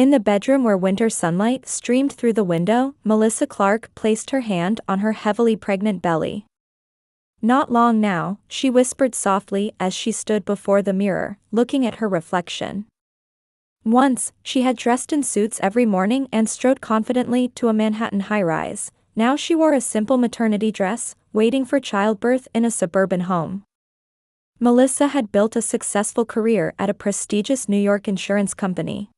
In the bedroom where winter sunlight streamed through the window, Melissa Clark placed her hand on her heavily pregnant belly. "Not long now," she whispered softly as she stood before the mirror, looking at her reflection. Once, she had dressed in suits every morning and strode confidently to a Manhattan high-rise. Now she wore a simple maternity dress, waiting for childbirth in a suburban home. Melissa had built a successful career at a prestigious New York insurance company.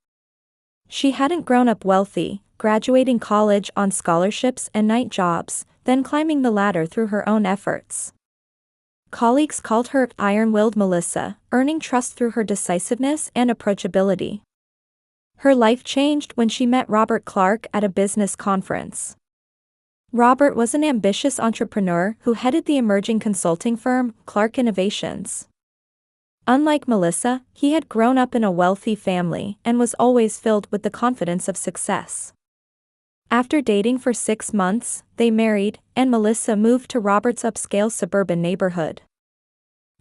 She hadn't grown up wealthy, graduating college on scholarships and night jobs, then climbing the ladder through her own efforts. Colleagues called her iron-willed Melissa, earning trust through her decisiveness and approachability. Her life changed when she met Robert Clark at a business conference. Robert was an ambitious entrepreneur who headed the emerging consulting firm, Clark Innovations. Unlike Melissa, he had grown up in a wealthy family and was always filled with the confidence of success. After dating for 6 months, they married, and Melissa moved to Robert's upscale suburban neighborhood.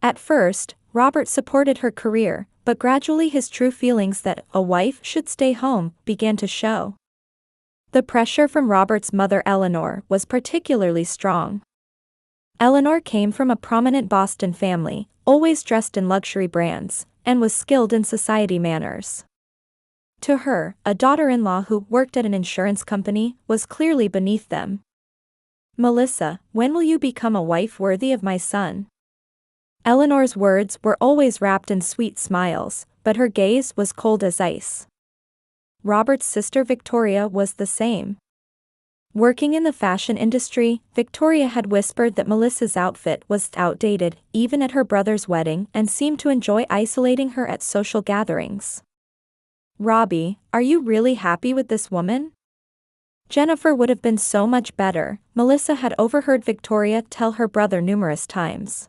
At first, Robert supported her career, but gradually his true feelings that a wife should stay home began to show. The pressure from Robert's mother Eleanor was particularly strong. Eleanor came from a prominent Boston family, always dressed in luxury brands, and was skilled in society manners. To her, a daughter-in-law who worked at an insurance company was clearly beneath them. "Melissa, when will you become a wife worthy of my son?" Eleanor's words were always wrapped in sweet smiles, but her gaze was cold as ice. Robert's sister Victoria was the same. Working in the fashion industry, Victoria had whispered that Melissa's outfit was outdated, even at her brother's wedding, and seemed to enjoy isolating her at social gatherings. "Robbie, are you really happy with this woman? Jennifer would have been so much better," Melissa had overheard Victoria tell her brother numerous times.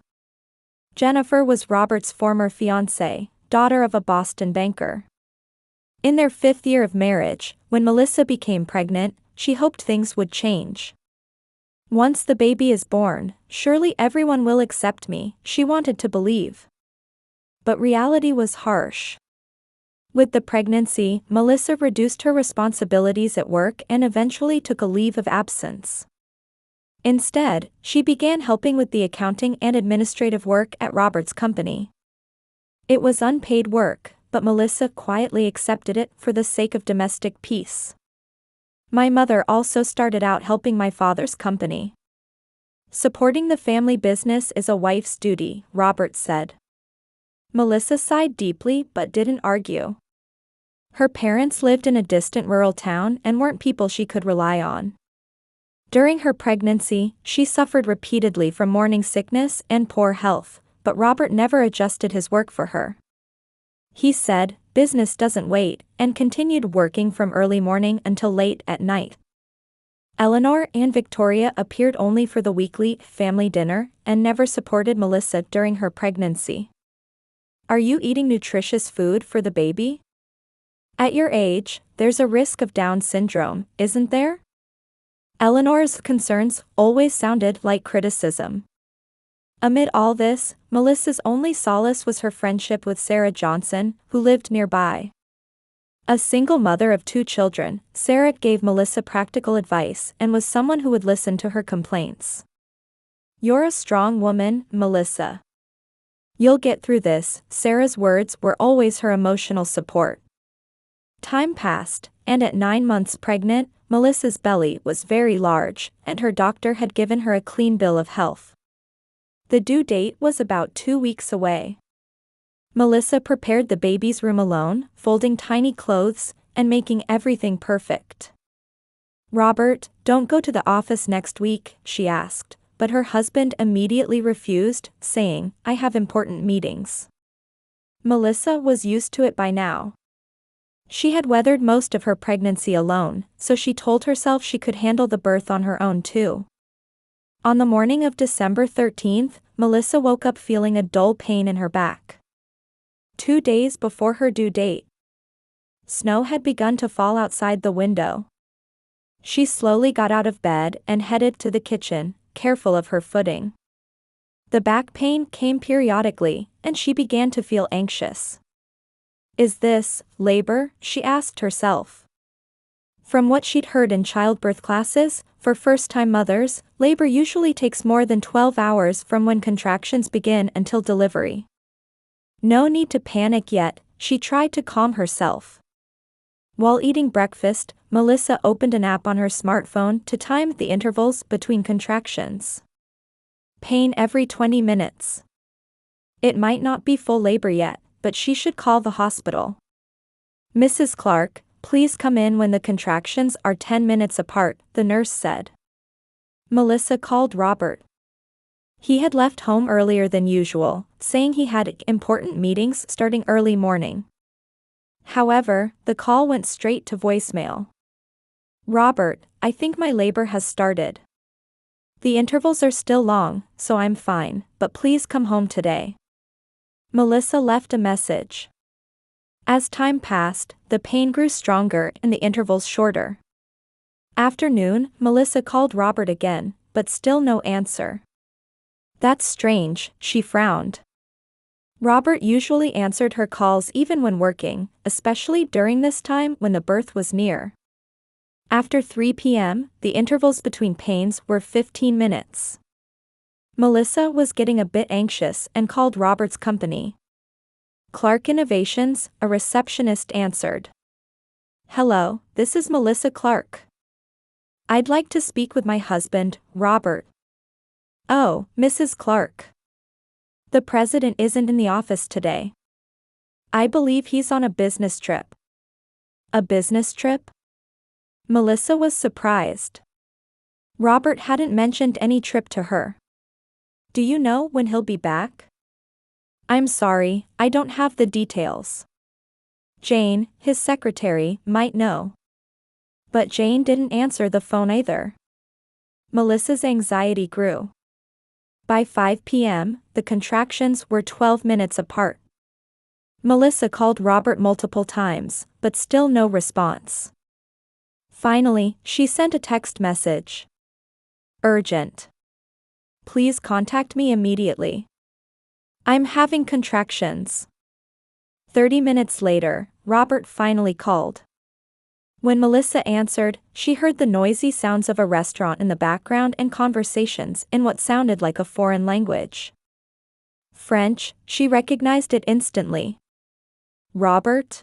Jennifer was Robert's former fiancée, daughter of a Boston banker. In their 5th year of marriage, when Melissa became pregnant, she hoped things would change. "Once the baby is born, surely everyone will accept me," she wanted to believe. But reality was harsh. With the pregnancy, Melissa reduced her responsibilities at work and eventually took a leave of absence. Instead, she began helping with the accounting and administrative work at Robert's company. It was unpaid work, but Melissa quietly accepted it for the sake of domestic peace. "My mother also started out helping my father's company. Supporting the family business is a wife's duty," Robert said. Melissa sighed deeply but didn't argue. Her parents lived in a distant rural town and weren't people she could rely on. During her pregnancy, she suffered repeatedly from morning sickness and poor health, but Robert never adjusted his work for her. He said, "Business doesn't wait," and continued working from early morning until late at night. Eleanor and Victoria appeared only for the weekly family dinner and never supported Melissa during her pregnancy. "Are you eating nutritious food for the baby? At your age, there's a risk of Down syndrome, isn't there?" Eleanor's concerns always sounded like criticism. Amid all this, Melissa's only solace was her friendship with Sarah Johnson, who lived nearby. A single mother of 2 children, Sarah gave Melissa practical advice and was someone who would listen to her complaints. "You're a strong woman, Melissa. You'll get through this." Sarah's words were always her emotional support. Time passed, and at 9 months pregnant, Melissa's belly was very large, and her doctor had given her a clean bill of health. The due date was about 2 weeks away. Melissa prepared the baby's room alone, folding tiny clothes and making everything perfect. "Robert, don't go to the office next week," she asked, but her husband immediately refused, saying, "I have important meetings." Melissa was used to it by now. She had weathered most of her pregnancy alone, so she told herself she could handle the birth on her own too. On the morning of December 13th, Melissa woke up feeling a dull pain in her back. 2 days before her due date. Snow had begun to fall outside the window. She slowly got out of bed and headed to the kitchen, careful of her footing. The back pain came periodically, and she began to feel anxious. Is this labor? She asked herself. From what she'd heard in childbirth classes, for first-time mothers, labor usually takes more than 12 hours from when contractions begin until delivery. No need to panic yet, she tried to calm herself. While eating breakfast, Melissa opened an app on her smartphone to time the intervals between contractions. Pain every 20 minutes. It might not be full labor yet, but she should call the hospital. Mrs. Clark, please come in when the contractions are 10 minutes apart, the nurse said. Melissa called Robert. He had left home earlier than usual, saying he had important meetings starting early morning. However, the call went straight to voicemail. Robert, I think my labor has started. The intervals are still long, so I'm fine, but please come home today. Melissa left a message. As time passed, the pain grew stronger and the intervals shorter. After noon, Melissa called Robert again, but still no answer. That's strange, she frowned. Robert usually answered her calls even when working, especially during this time when the birth was near. After 3 p.m., the intervals between pains were 15 minutes. Melissa was getting a bit anxious and called Robert's company. Clark Innovations, a receptionist answered. Hello, this is Melissa Clark. I'd like to speak with my husband, Robert. Oh, Mrs. Clark. The president isn't in the office today. I believe he's on a business trip. A business trip? Melissa was surprised. Robert hadn't mentioned any trip to her. Do you know when he'll be back? I'm sorry, I don't have the details. Jane, his secretary, might know. But Jane didn't answer the phone either. Melissa's anxiety grew. By 5 p.m., the contractions were 12 minutes apart. Melissa called Robert multiple times, but still no response. Finally, she sent a text message. Urgent. Please contact me immediately. I'm having contractions. 30 minutes later, Robert finally called. When Melissa answered, she heard the noisy sounds of a restaurant in the background and conversations in what sounded like a foreign language. French, she recognized it instantly. Robert?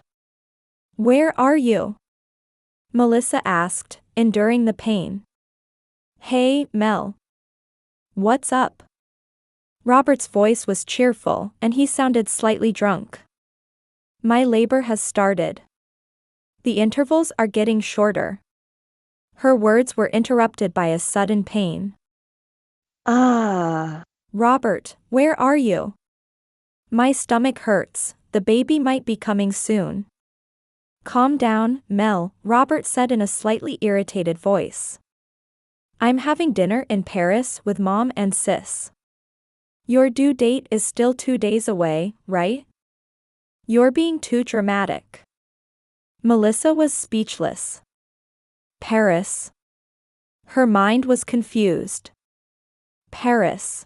Where are you? Melissa asked, enduring the pain. Hey, Mel. What's up? Robert's voice was cheerful, and he sounded slightly drunk. My labor has started. The intervals are getting shorter. Her words were interrupted by a sudden pain. Robert, where are you? My stomach hurts, the baby might be coming soon. Calm down, Mel, Robert said in a slightly irritated voice. I'm having dinner in Paris with Mom and Sis. Your due date is still 2 days away, right? You're being too dramatic. Melissa was speechless. Paris. Her mind was confused. Paris.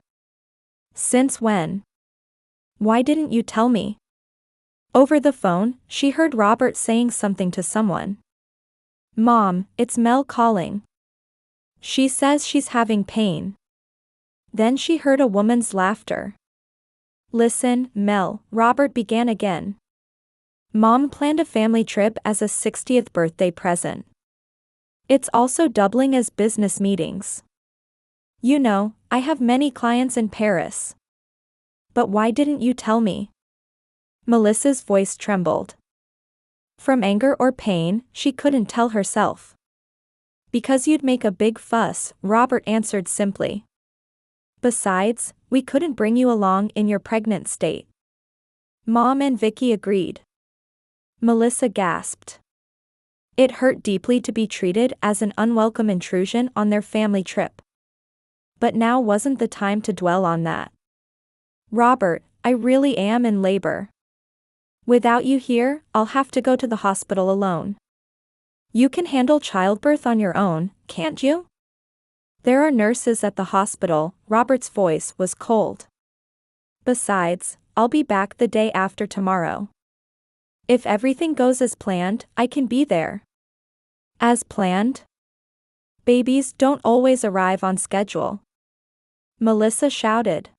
Since when? Why didn't you tell me? Over the phone, she heard Robert saying something to someone. Mom, it's Mel calling. She says she's having pain. Then she heard a woman's laughter. Listen, Mel, Robert began again. Mom planned a family trip as a 60th birthday present. It's also doubling as business meetings. You know, I have many clients in Paris. But why didn't you tell me? Melissa's voice trembled. From anger or pain, she couldn't tell herself. Because you'd make a big fuss, Robert answered simply. Besides, we couldn't bring you along in your pregnant state. Mom and Vicky agreed. Melissa gasped. It hurt deeply to be treated as an unwelcome intrusion on their family trip. But now wasn't the time to dwell on that. Robert, I really am in labor. Without you here, I'll have to go to the hospital alone. You can handle childbirth on your own, can't you? There are nurses at the hospital, Robert's voice was cold. Besides, I'll be back the day after tomorrow. If everything goes as planned, I can be there. As planned? Babies don't always arrive on schedule. Melissa shouted.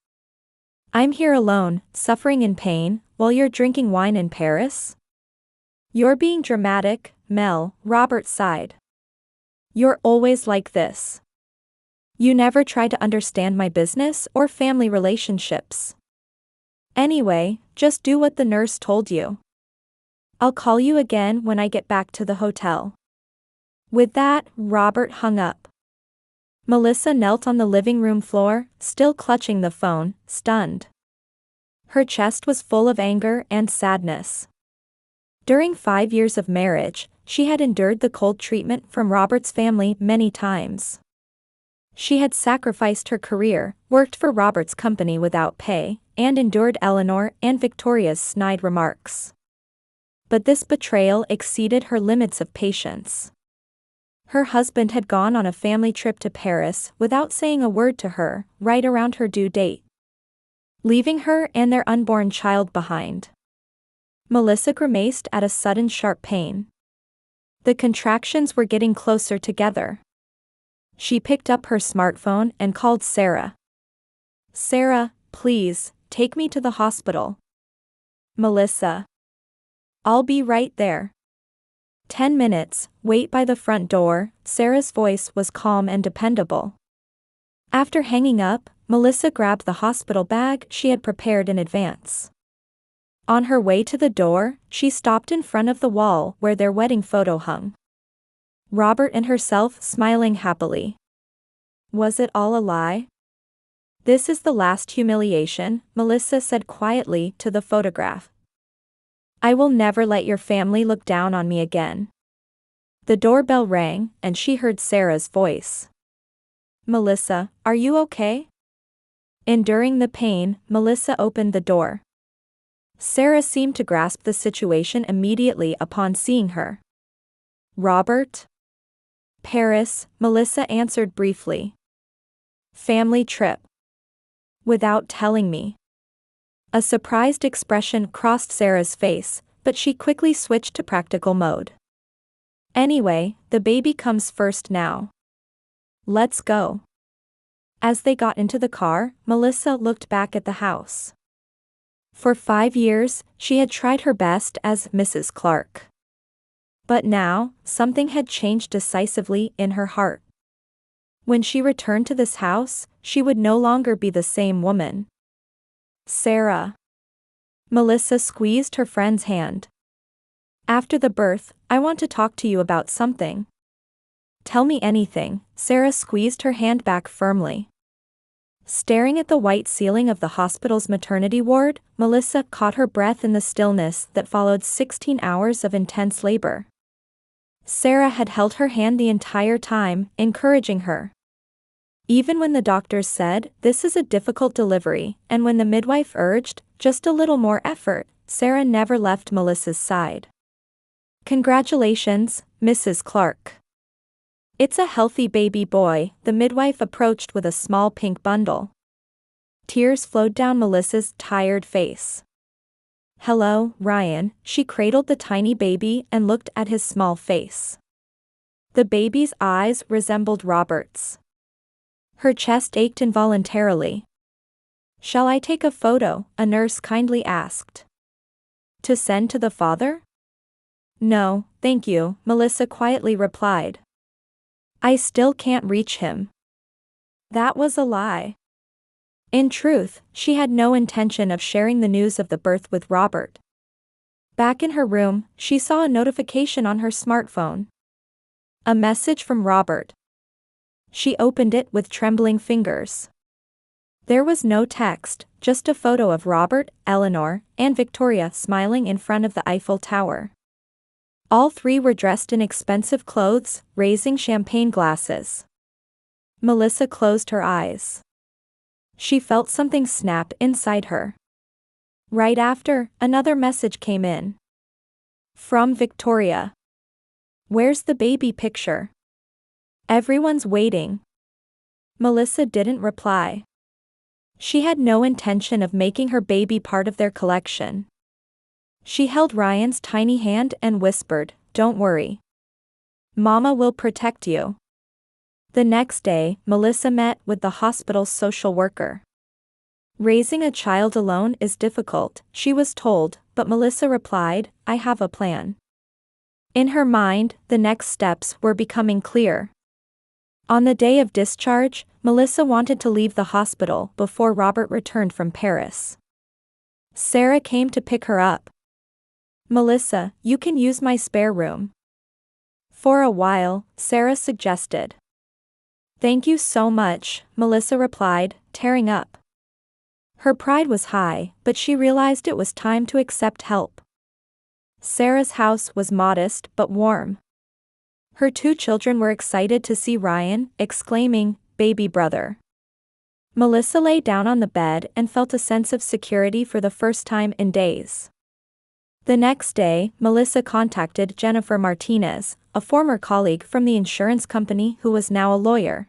I'm here alone, suffering in pain, while you're drinking wine in Paris? You're being dramatic, Mel, Robert sighed. You're always like this. You never try to understand my business or family relationships. Anyway, just do what the nurse told you. I'll call you again when I get back to the hotel. With that, Robert hung up. Melissa knelt on the living room floor, still clutching the phone, stunned. Her chest was full of anger and sadness. During 5 years of marriage, she had endured the cold treatment from Robert's family many times. She had sacrificed her career, worked for Robert's company without pay, and endured Eleanor and Victoria's snide remarks. But this betrayal exceeded her limits of patience. Her husband had gone on a family trip to Paris without saying a word to her, right around her due date, leaving her and their unborn child behind. Melissa grimaced at a sudden sharp pain. The contractions were getting closer together. She picked up her smartphone and called Sarah. Sarah, please, take me to the hospital. Melissa. I'll be right there. 10 minutes, wait by the front door. Sarah's voice was calm and dependable. After hanging up, Melissa grabbed the hospital bag she had prepared in advance. On her way to the door, she stopped in front of the wall where their wedding photo hung. Robert and herself smiling happily. Was it all a lie? This is the last humiliation, Melissa said quietly to the photograph. I will never let your family look down on me again. The doorbell rang, and she heard Sarah's voice. Melissa, are you okay? Enduring the pain, Melissa opened the door. Sarah seemed to grasp the situation immediately upon seeing her. Robert? Paris, Melissa answered briefly. Family trip. Without telling me. A surprised expression crossed Sarah's face, but she quickly switched to practical mode. Anyway, the baby comes first now. Let's go. As they got into the car, Melissa looked back at the house. For 5 years, she had tried her best as Mrs. Clark. But now, something had changed decisively in her heart. When she returned to this house, she would no longer be the same woman. Sarah. Melissa squeezed her friend's hand. After the birth, I want to talk to you about something. Tell me anything. Sarah squeezed her hand back firmly. Staring at the white ceiling of the hospital's maternity ward, Melissa caught her breath in the stillness that followed 16 hours of intense labor. Sarah had held her hand the entire time, encouraging her. Even when the doctors said, this is a difficult delivery, and when the midwife urged, just a little more effort, Sarah never left Melissa's side. Congratulations, Mrs. Clark. It's a healthy baby boy, the midwife approached with a small pink bundle. Tears flowed down Melissa's tired face. Hello, Ryan. She cradled the tiny baby and looked at his small face. The baby's eyes resembled Robert's. Her chest ached involuntarily. Shall I take a photo? A nurse kindly asked. To send to the father? No, thank you, Melissa quietly replied. I still can't reach him. That was a lie. In truth, she had no intention of sharing the news of the birth with Robert. Back in her room, she saw a notification on her smartphone. A message from Robert. She opened it with trembling fingers. There was no text, just a photo of Robert, Eleanor, and Victoria smiling in front of the Eiffel Tower. All three were dressed in expensive clothes, raising champagne glasses. Melissa closed her eyes. She felt something snap inside her. Right after, another message came in. From Victoria. Where's the baby picture? Everyone's waiting. Melissa didn't reply. She had no intention of making her baby part of their collection. She held Ryan's tiny hand and whispered, "Don't worry. Mama will protect you." The next day, Melissa met with the hospital's social worker. Raising a child alone is difficult, she was told, but Melissa replied, "I have a plan." In her mind, the next steps were becoming clear. On the day of discharge, Melissa wanted to leave the hospital before Robert returned from Paris. Sarah came to pick her up. "Melissa, you can use my spare room." For a while, Sarah suggested. "Thank you so much," Melissa replied, tearing up. Her pride was high, but she realized it was time to accept help. Sarah's house was modest but warm. Her 2 children were excited to see Ryan, exclaiming, "Baby brother." Melissa lay down on the bed and felt a sense of security for the first time in days. The next day, Melissa contacted Jennifer Martinez, a former colleague from the insurance company who was now a lawyer.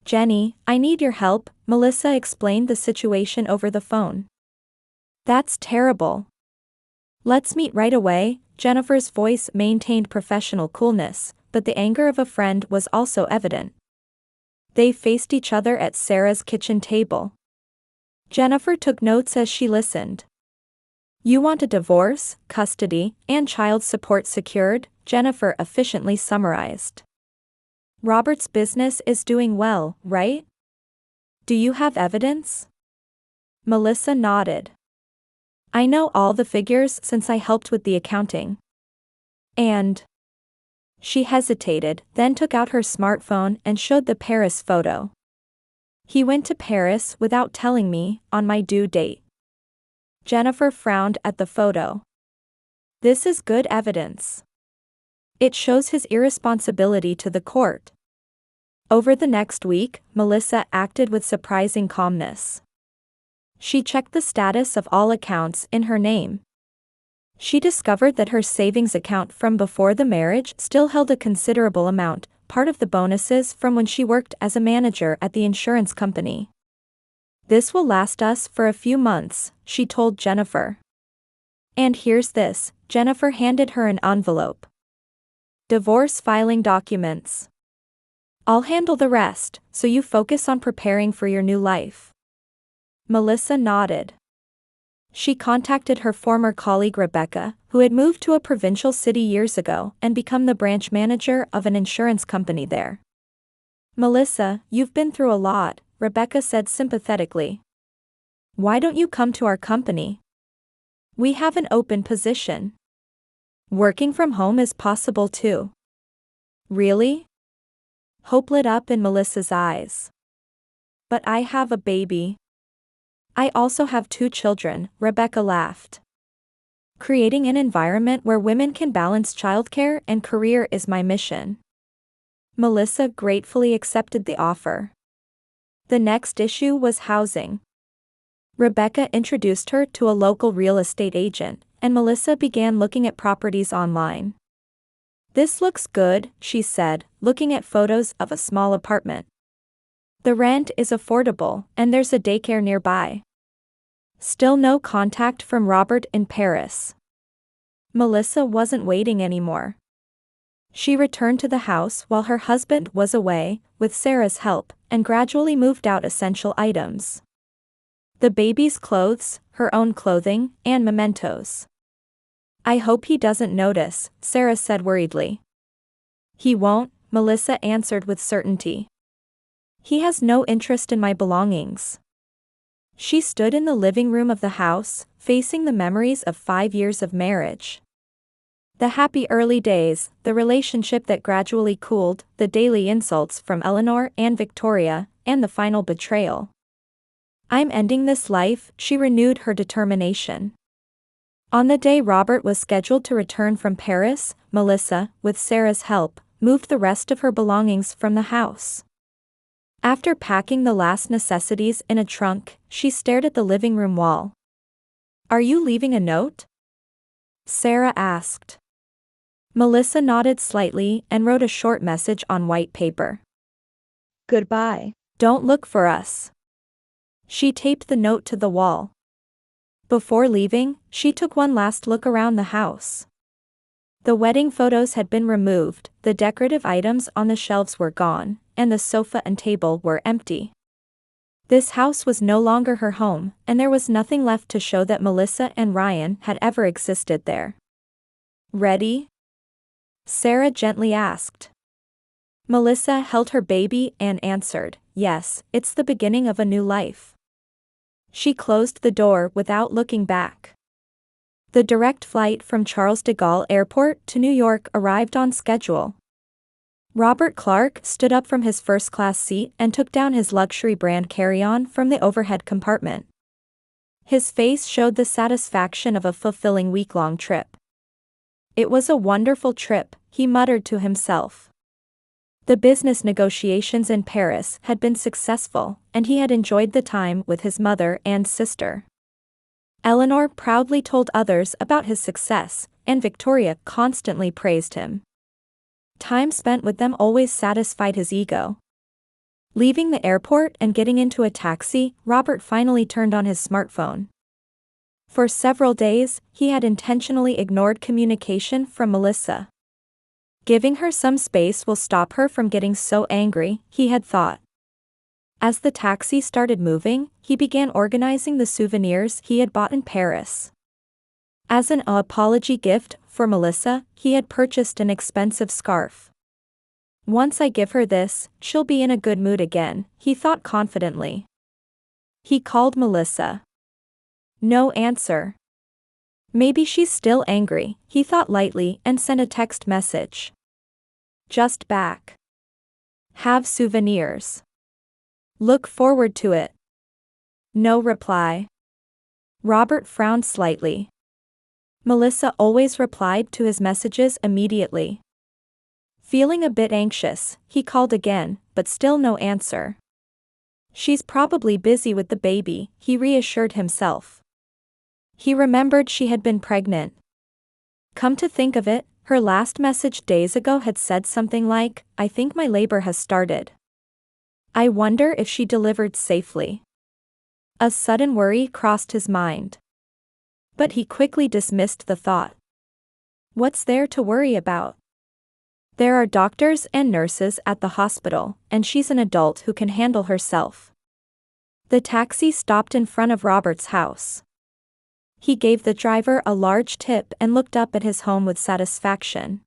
"Jenny, I need your help," Melissa explained the situation over the phone. "That's terrible. Let's meet right away." Jennifer's voice maintained professional coolness, but the anger of a friend was also evident. They faced each other at Sarah's kitchen table. Jennifer took notes as she listened. "You want a divorce, custody, and child support secured," Jennifer efficiently summarized. "Robert's business is doing well, right? Do you have evidence?" Melissa nodded. "I know all the figures since I helped with the accounting." And she hesitated, then took out her smartphone and showed the Paris photo. "He went to Paris without telling me, on my due date." Jennifer frowned at the photo. "This is good evidence. It shows his irresponsibility to the court." Over the next week, Melissa acted with surprising calmness. She checked the status of all accounts in her name. She discovered that her savings account from before the marriage still held a considerable amount, part of the bonuses from when she worked as a manager at the insurance company. "This will last us for a few months," she told Jennifer. "And here's this," Jennifer handed her an envelope. "Divorce filing documents. I'll handle the rest, so you focus on preparing for your new life." Melissa nodded. She contacted her former colleague Rebecca, who had moved to a provincial city years ago and become the branch manager of an insurance company there. "Melissa, you've been through a lot," Rebecca said sympathetically. "Why don't you come to our company? We have an open position. Working from home is possible too." "Really?" Hope lit up in Melissa's eyes. "But I have a baby." "I also have 2 children," Rebecca laughed. "Creating an environment where women can balance childcare and career is my mission." Melissa gratefully accepted the offer. The next issue was housing. Rebecca introduced her to a local real estate agent, and Melissa began looking at properties online. "This looks good," she said, looking at photos of a small apartment. "The rent is affordable, and there's a daycare nearby." Still no contact from Robert in Paris. Melissa wasn't waiting anymore. She returned to the house while her husband was away, with Sarah's help, and gradually moved out essential items. The baby's clothes, her own clothing, and mementos. "I hope he doesn't notice," Sarah said worriedly. "He won't," Melissa answered with certainty. "He has no interest in my belongings." She stood in the living room of the house, facing the memories of 5 years of marriage. The happy early days, the relationship that gradually cooled, the daily insults from Eleanor and Victoria, and the final betrayal. "I'm ending this life," she renewed her determination. On the day Robert was scheduled to return from Paris, Melissa, with Sarah's help, moved the rest of her belongings from the house. After packing the last necessities in a trunk, she stared at the living room wall. "Are you leaving a note?" Sarah asked. Melissa nodded slightly and wrote a short message on white paper. "Goodbye. Don't look for us." She taped the note to the wall. Before leaving, she took one last look around the house. The wedding photos had been removed, the decorative items on the shelves were gone, and the sofa and table were empty. This house was no longer her home, and there was nothing left to show that Melissa and Ryan had ever existed there. "Ready?" Sarah gently asked. Melissa held her baby and answered, "Yes, it's the beginning of a new life." She closed the door without looking back. The direct flight from Charles de Gaulle Airport to New York arrived on schedule. Robert Clark stood up from his first-class seat and took down his luxury brand carry-on from the overhead compartment. His face showed the satisfaction of a fulfilling week-long trip. "It was a wonderful trip," he muttered to himself. The business negotiations in Paris had been successful, and he had enjoyed the time with his mother and sister. Eleanor proudly told others about his success, and Victoria constantly praised him. Time spent with them always satisfied his ego. Leaving the airport and getting into a taxi, Robert finally turned on his smartphone. For several days, he had intentionally ignored communication from Melissa. Giving her some space will stop her from getting so angry, he had thought. As the taxi started moving, he began organizing the souvenirs he had bought in Paris. As an apology gift for Melissa, he had purchased an expensive scarf. "Once I give her this, she'll be in a good mood again," he thought confidently. He called Melissa. No answer. Maybe she's still angry, he thought lightly and sent a text message. "Just back. Have souvenirs. Look forward to it." No reply. Robert frowned slightly. Melissa always replied to his messages immediately. Feeling a bit anxious, he called again, but still no answer. "She's probably busy with the baby," he reassured himself. He remembered she had been pregnant. Come to think of it, her last message days ago had said something like, "I think my labor has started. I wonder if she delivered safely." A sudden worry crossed his mind. But he quickly dismissed the thought. What's there to worry about? There are doctors and nurses at the hospital, and she's an adult who can handle herself. The taxi stopped in front of Robert's house. He gave the driver a large tip and looked up at his home with satisfaction.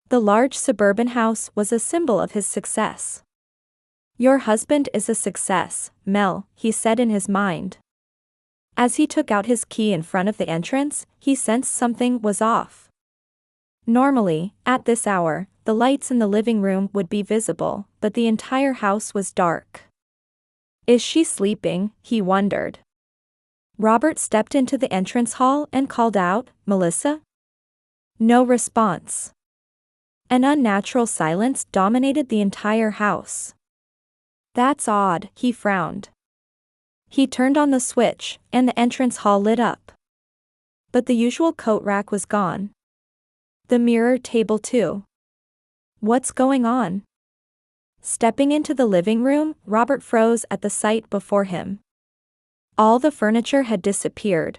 The large suburban house was a symbol of his success. "Your husband is a success, Mel," he said in his mind. As he took out his key in front of the entrance, he sensed something was off. Normally, at this hour, the lights in the living room would be visible, but the entire house was dark. Is she sleeping, he wondered. Robert stepped into the entrance hall and called out, "Melissa?" No response. An unnatural silence dominated the entire house. "That's odd," he frowned. He turned on the switch, and the entrance hall lit up. But the usual coat rack was gone. The mirror table too. What's going on? Stepping into the living room, Robert froze at the sight before him. All the furniture had disappeared.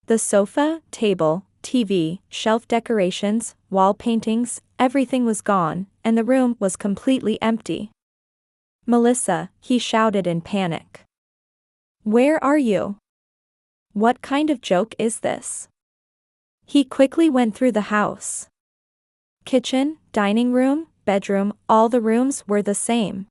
The sofa, table, TV, shelf decorations, wall paintings, everything was gone, and the room was completely empty. "Melissa," he shouted in panic. "Where are you? What kind of joke is this?" He quickly went through the house. Kitchen, dining room, bedroom, all the rooms were the same.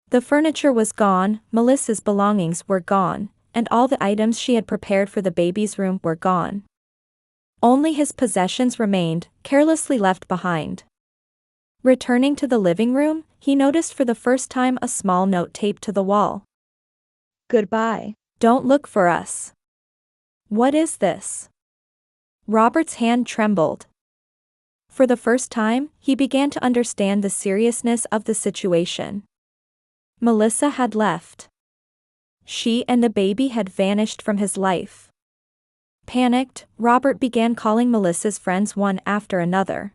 The furniture was gone, Melissa's belongings were gone, and all the items she had prepared for the baby's room were gone. Only his possessions remained, carelessly left behind. Returning to the living room, he noticed for the first time a small note taped to the wall. "Goodbye. Don't look for us." What is this? Robert's hand trembled. For the first time, he began to understand the seriousness of the situation. Melissa had left. She and the baby had vanished from his life. Panicked, Robert began calling Melissa's friends one after another.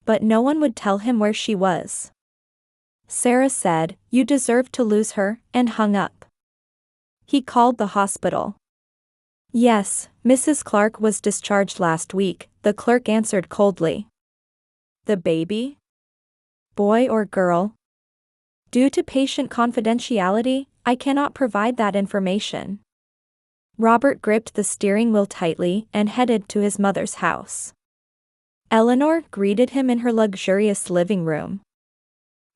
But no one would tell him where she was. Sarah said, "You deserved to lose her," and hung up. He called the hospital. Yes, Mrs. Clark was discharged last week, the clerk answered coldly. The baby? Boy or girl? Due to patient confidentiality, I cannot provide that information. Robert gripped the steering wheel tightly and headed to his mother's house. Eleanor greeted him in her luxurious living room.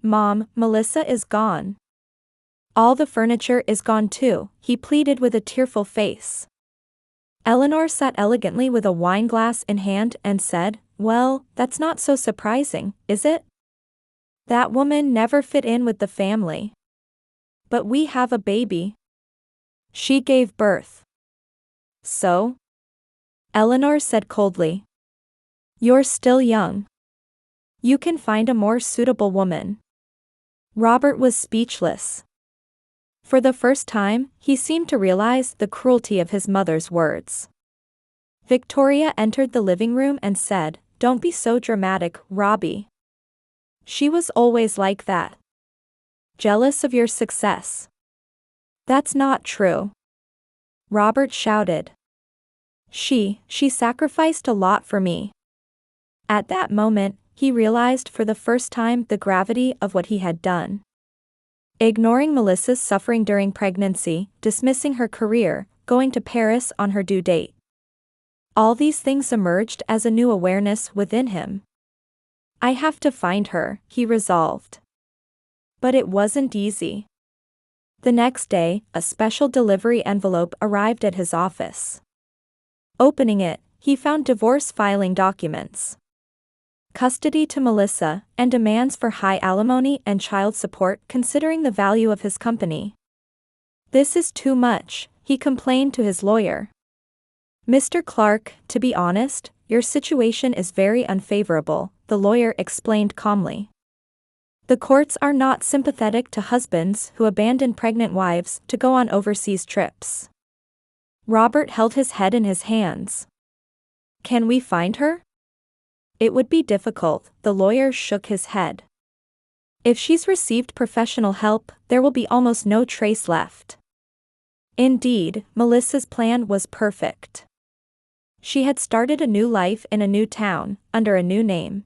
Mom, Melissa is gone. All the furniture is gone too, he pleaded with a tearful face. Eleanor sat elegantly with a wine glass in hand and said, "Well, that's not so surprising, is it? That woman never fit in with the family. But we have a baby. She gave birth." So? Eleanor said coldly. You're still young. You can find a more suitable woman. Robert was speechless. For the first time, he seemed to realize the cruelty of his mother's words. Victoria entered the living room and said, "Don't be so dramatic, Robbie. She was always like that. Jealous of your success." That's not true. Robert shouted. She sacrificed a lot for me. At that moment, he realized for the first time the gravity of what he had done. Ignoring Melissa's suffering during pregnancy, dismissing her career, going to Paris on her due date. All these things emerged as a new awareness within him. I have to find her, he resolved. But it wasn't easy. The next day, a special delivery envelope arrived at his office. Opening it, he found divorce filing documents. Custody to Melissa, and demands for high alimony and child support considering the value of his company. This is too much, he complained to his lawyer. Mr. Clark, to be honest, your situation is very unfavorable, the lawyer explained calmly. The courts are not sympathetic to husbands who abandon pregnant wives to go on overseas trips. Robert held his head in his hands. Can we find her? It would be difficult, the lawyer shook his head. If she's received professional help, there will be almost no trace left. Indeed, Melissa's plan was perfect. She had started a new life in a new town, under a new name.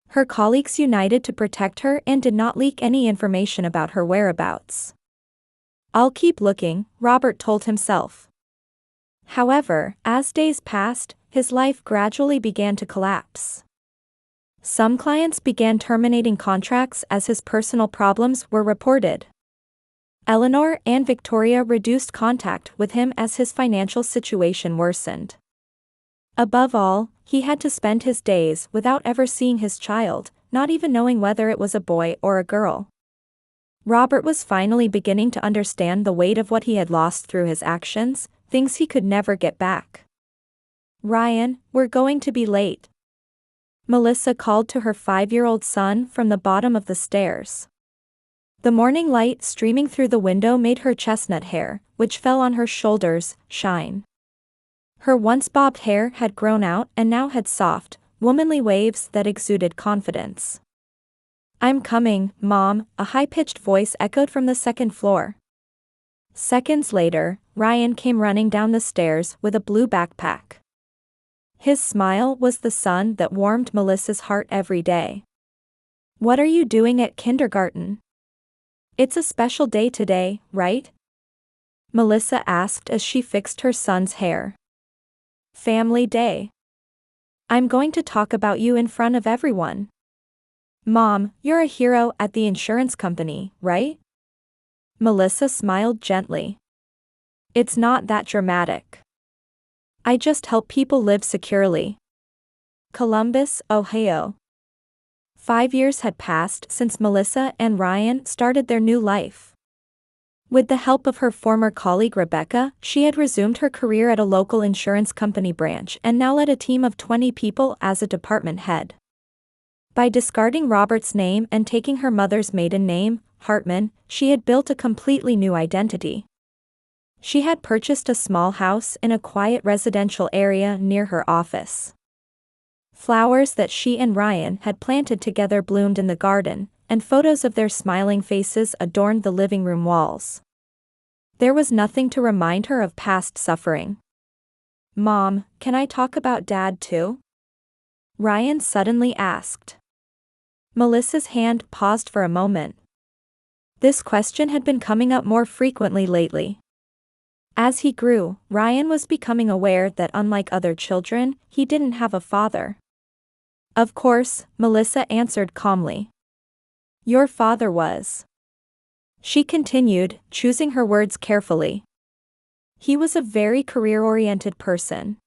Her colleagues united to protect her and did not leak any information about her whereabouts. I'll keep looking, Robert told himself. However, as days passed, his life gradually began to collapse. Some clients began terminating contracts as his personal problems were reported. Eleanor and Victoria reduced contact with him as his financial situation worsened. Above all, he had to spend his days without ever seeing his child, not even knowing whether it was a boy or a girl. Robert was finally beginning to understand the weight of what he had lost through his actions, things he could never get back. Ryan, we're going to be late. Melissa called to her 5-year-old son from the bottom of the stairs. The morning light streaming through the window made her chestnut hair, which fell on her shoulders, shine. Her once bobbed hair had grown out and now had soft, womanly waves that exuded confidence. I'm coming, Mom, a high-pitched voice echoed from the second floor. Seconds later, Ryan came running down the stairs with a blue backpack. His smile was the sun that warmed Melissa's heart every day. What are you doing at kindergarten? It's a special day today, right? Melissa asked as she fixed her son's hair. Family day. I'm going to talk about you in front of everyone. Mom, you're a hero at the insurance company, right? Melissa smiled gently. It's not that dramatic. I just help people live securely. Columbus, Ohio. 5 years had passed since Melissa and Ryan started their new life. With the help of her former colleague Rebecca, she had resumed her career at a local insurance company branch and now led a team of 20 people as a department head. By discarding Robert's name and taking her mother's maiden name, Hartman, she had built a completely new identity. She had purchased a small house in a quiet residential area near her office. Flowers that she and Ryan had planted together bloomed in the garden, and photos of their smiling faces adorned the living room walls. There was nothing to remind her of past suffering. Mom, can I talk about Dad too? Ryan suddenly asked. Melissa's hand paused for a moment. This question had been coming up more frequently lately. As he grew, Ryan was becoming aware that unlike other children, he didn't have a father. Of course, Melissa answered calmly. Your father was. She continued, choosing her words carefully. He was a very career-oriented person.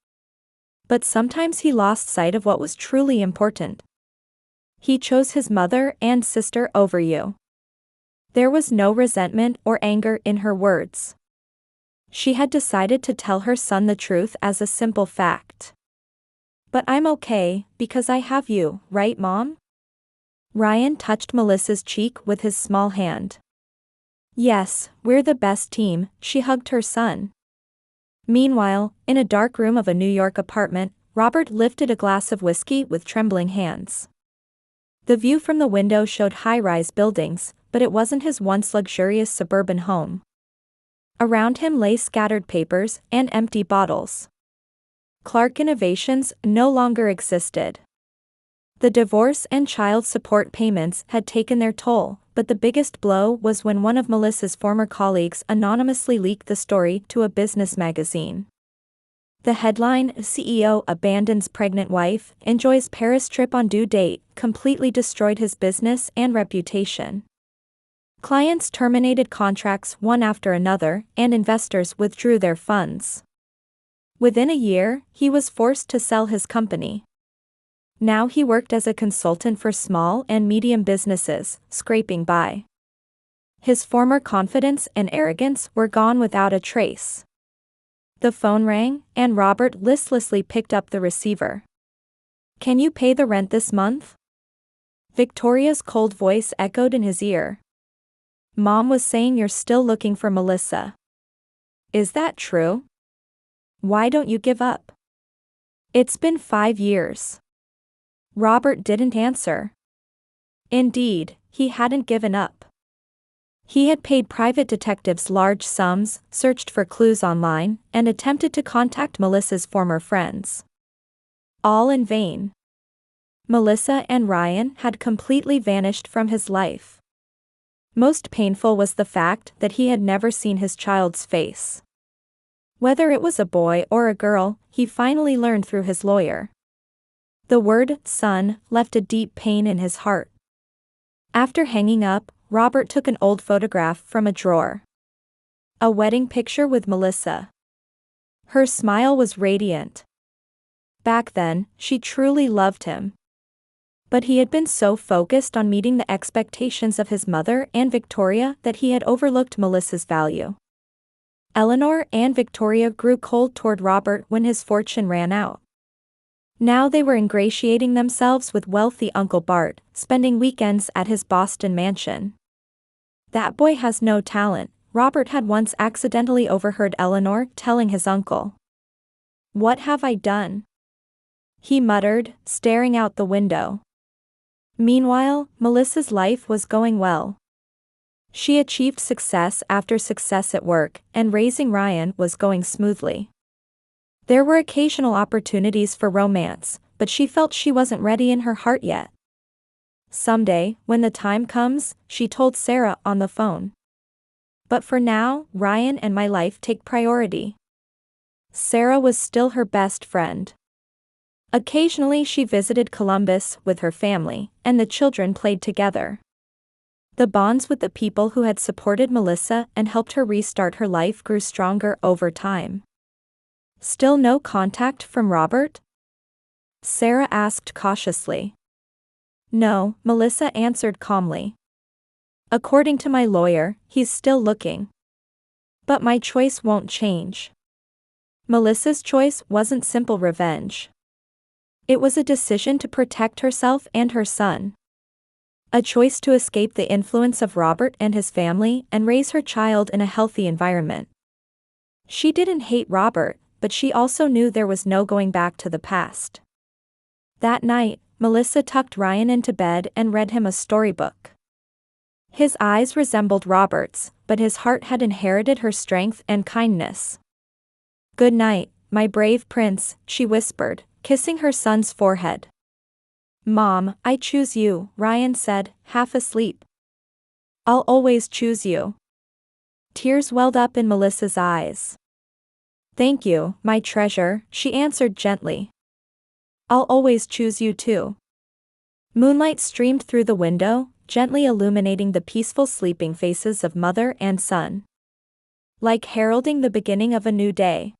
But sometimes he lost sight of what was truly important. He chose his mother and sister over you. There was no resentment or anger in her words. She had decided to tell her son the truth as a simple fact. But I'm okay, because I have you, right, Mom? Ryan touched Melissa's cheek with his small hand. Yes, we're the best team, she hugged her son. Meanwhile, in a dark room of a New York apartment, Robert lifted a glass of whiskey with trembling hands. The view from the window showed high-rise buildings, but it wasn't his once luxurious suburban home. Around him lay scattered papers and empty bottles. Clark Innovations no longer existed. The divorce and child support payments had taken their toll, but the biggest blow was when one of Melissa's former colleagues anonymously leaked the story to a business magazine. The headline, CEO abandons pregnant wife, enjoys Paris trip on due date, completely destroyed his business and reputation. Clients terminated contracts one after another, and investors withdrew their funds. Within a year, he was forced to sell his company. Now he worked as a consultant for small and medium businesses, scraping by. His former confidence and arrogance were gone without a trace. The phone rang, and Robert listlessly picked up the receiver. Can you pay the rent this month? Victoria's cold voice echoed in his ear. Mom was saying you're still looking for Melissa. Is that true? Why don't you give up? It's been 5 years. Robert didn't answer. Indeed, he hadn't given up. He had paid private detectives large sums, searched for clues online, and attempted to contact Melissa's former friends. All in vain. Melissa and Ryan had completely vanished from his life. Most painful was the fact that he had never seen his child's face. Whether it was a boy or a girl, he finally learned through his lawyer. The word son left a deep pain in his heart. After hanging up, Robert took an old photograph from a drawer. A wedding picture with Melissa. Her smile was radiant. Back then, she truly loved him. But he had been so focused on meeting the expectations of his mother and Victoria that he had overlooked Melissa's value. Eleanor and Victoria grew cold toward Robert when his fortune ran out. Now they were ingratiating themselves with wealthy Uncle Bart, spending weekends at his Boston mansion. That boy has no talent, Robert had once accidentally overheard Eleanor telling his uncle. What have I done? He muttered, staring out the window. Meanwhile, Melissa's life was going well. She achieved success after success at work, and raising Ryan was going smoothly. There were occasional opportunities for romance, but she felt she wasn't ready in her heart yet. Someday, when the time comes, she told Sarah on the phone. But for now, Ryan and my life take priority. Sarah was still her best friend. Occasionally she visited Columbus with her family, and the children played together. The bonds with the people who had supported Melissa and helped her restart her life grew stronger over time. Still no contact from Robert? Sarah asked cautiously. No, Melissa answered calmly. According to my lawyer, he's still looking. But my choice won't change. Melissa's choice wasn't simple revenge. It was a decision to protect herself and her son. A choice to escape the influence of Robert and his family and raise her child in a healthy environment. She didn't hate Robert, but she also knew there was no going back to the past. That night, Melissa tucked Ryan into bed and read him a storybook. His eyes resembled Robert's, but his heart had inherited her strength and kindness. Good night, my brave prince, she whispered, kissing her son's forehead. Mom, I choose you, Ryan said, half asleep. I'll always choose you. Tears welled up in Melissa's eyes. Thank you, my treasure, she answered gently. I'll always choose you too. Moonlight streamed through the window, gently illuminating the peaceful sleeping faces of mother and son. Like heralding the beginning of a new day.